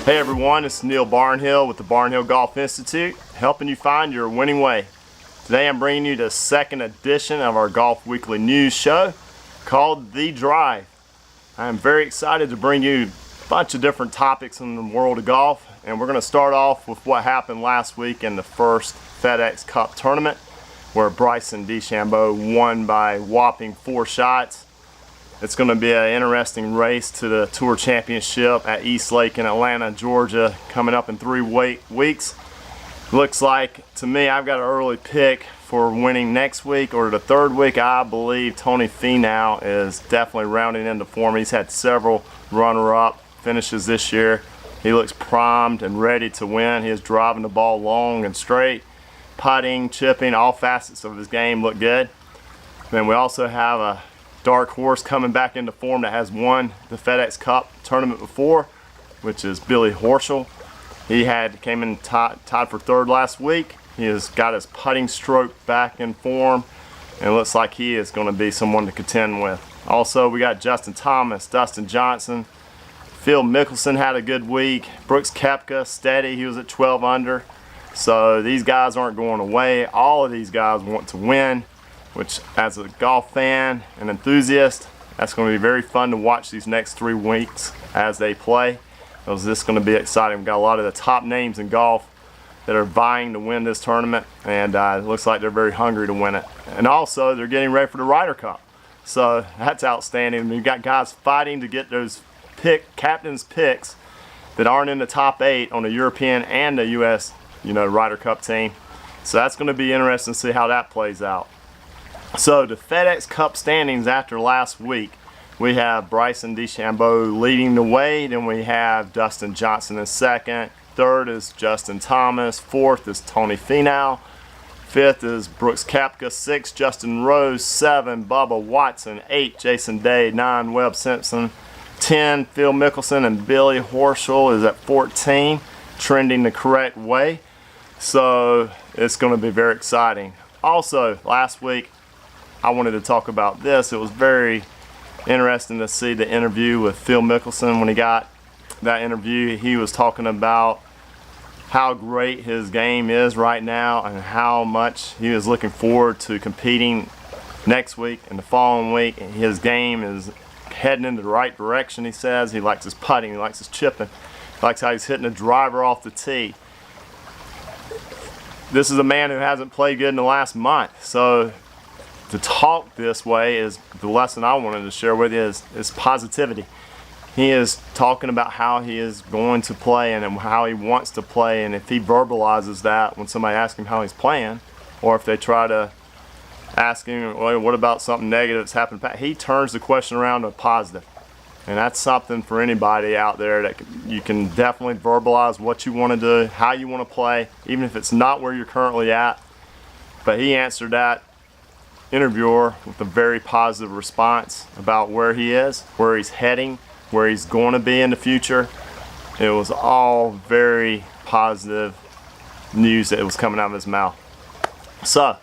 Hey everyone, it's Neil Barnhill with the Barnhill Golf Institute, helping you find your winning way. Today I'm bringing you the second edition of our Golf Weekly News show called The Drive. I am very excited to bring you a bunch of different topics in the world of golf, and we're going to start off with what happened last week in the first FedEx Cup tournament, where Bryson DeChambeau won by a whopping 4 shots. It's going to be an interesting race to the Tour Championship at East Lake in Atlanta, Georgia, coming up in 3 weeks. Looks like, to me, I've got an early pick for winning next week or the 3rd week. I believe Tony Finau is definitely rounding into form. He's had several runner-up finishes this year. He looks primed and ready to win. He is driving the ball long and straight, putting, chipping, all facets of his game look good. Then we also have a dark horse coming back into form that has won the FedEx Cup tournament before, which is Billy Horschel. He came in tied for 3rd last week. He has got his putting stroke back in form, and it looks like he is going to be someone to contend with. Also, we got Justin Thomas, Dustin Johnson, Phil Mickelson had a good week. Brooks Koepka steady, he was at 12 under. So these guys aren't going away. All of these guys want to win, which as a golf fan and enthusiast, that's going to be very fun to watch these next 3 weeks as they play. Because this is going to be exciting. We've got a lot of the top names in golf that are vying to win this tournament, and it looks like they're very hungry to win it. And also, they're getting ready for the Ryder Cup. So that's outstanding. We've got guys fighting to get those captain's picks that aren't in the top 8 on the European and the U.S. Ryder Cup team. So that's going to be interesting to see how that plays out. So the FedEx Cup standings after last week, we have Bryson DeChambeau leading the way. Then we have Dustin Johnson in 2nd. 3rd is Justin Thomas. 4th is Tony Finau. 5th is Brooks Koepka. 6th, Justin Rose. 7, Bubba Watson. 8, Jason Day. 9, Webb Simpson. 10, Phil Mickelson, and Billy Horschel is at 14, trending the correct way. So it's going to be very exciting. Also, last week, I wanted to talk about this. It was very interesting to see the interview with Phil Mickelson. When he got that interview, he was talking about how great his game is right now and how much he is looking forward to competing next week and the following week. His game is heading in the right direction, he says. He likes his putting, he likes his chipping, he likes how he's hitting the driver off the tee. This is a man who hasn't played good in the last month. So to talk this way is the lesson I wanted to share with you is positivity. He is talking about how he is going to play and how he wants to play, and if he verbalizes that when somebody asks him how he's playing, or if they try to ask him, well, what about something negative that's happened, he turns the question around to a positive. And that's something for anybody out there that you can definitely verbalize what you want to do, how you want to play, even if it's not where you're currently at. But he answered that interviewer with a very positive response about where he is, where he's heading, where he's going to be in the future. It was all very positive news that was coming out of his mouth. So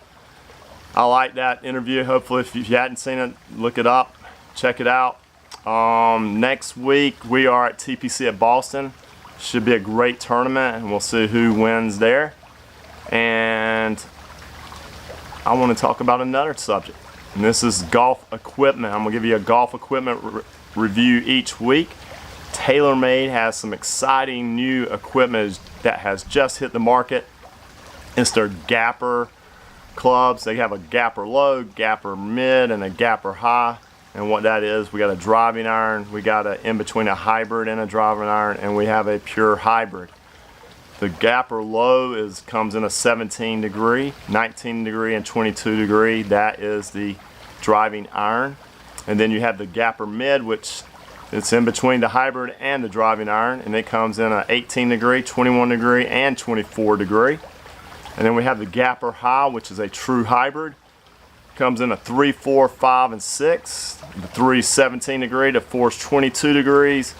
I like that interview. Hopefully, if you hadn't seen it, look it up, check it out. Next week we are at TPC at Boston. Should be a great tournament, and we'll see who wins there. And I want to talk about another subject, and this is golf equipment. I'm going to give you a golf equipment review each week. TaylorMade has some exciting new equipment that has just hit the market. It's their GAPR clubs. They have a GAPR low, GAPR mid, and a GAPR high. And what that is, we got a driving iron, we got a in between a hybrid and a driving iron, and we have a pure hybrid. The GAPR low comes in a 17 degree, 19 degree, and 22 degree. That is the driving iron. And then you have the GAPR mid, which it's in between the hybrid and the driving iron, and it comes in a 18 degree, 21 degree, and 24 degree. And then we have the GAPR high, which is a true hybrid. Comes in a 3, 4, 5, and 6. The 3 is 17 degree, the 4 is 22 degrees,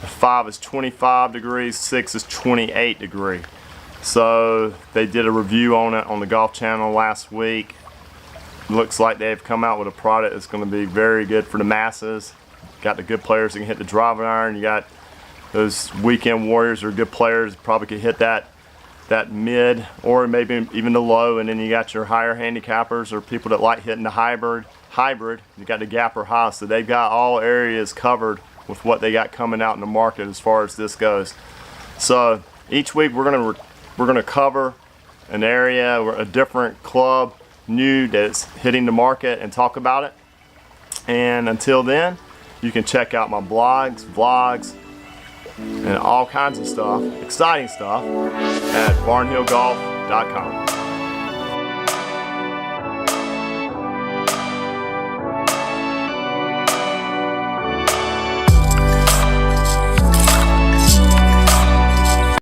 the 5 is 25 degrees, 6 is 28 degree. So they did a review on it on the Golf Channel last week. Looks like they've come out with a product that's going to be very good for the masses. Got the good players that can hit the driving iron. You got Those weekend warriors are good players, probably could hit that mid or maybe even the low, and then you got your higher handicappers or people that like hitting the hybrid. You got the GAPR high, so they've got all areas covered with what they got coming out in the market as far as this goes. So each week we're gonna cover an area or a different club new that's hitting the market and talk about it. And until then, you can check out my blogs, vlogs, and all kinds of stuff, exciting stuff, at barnhillgolf.com.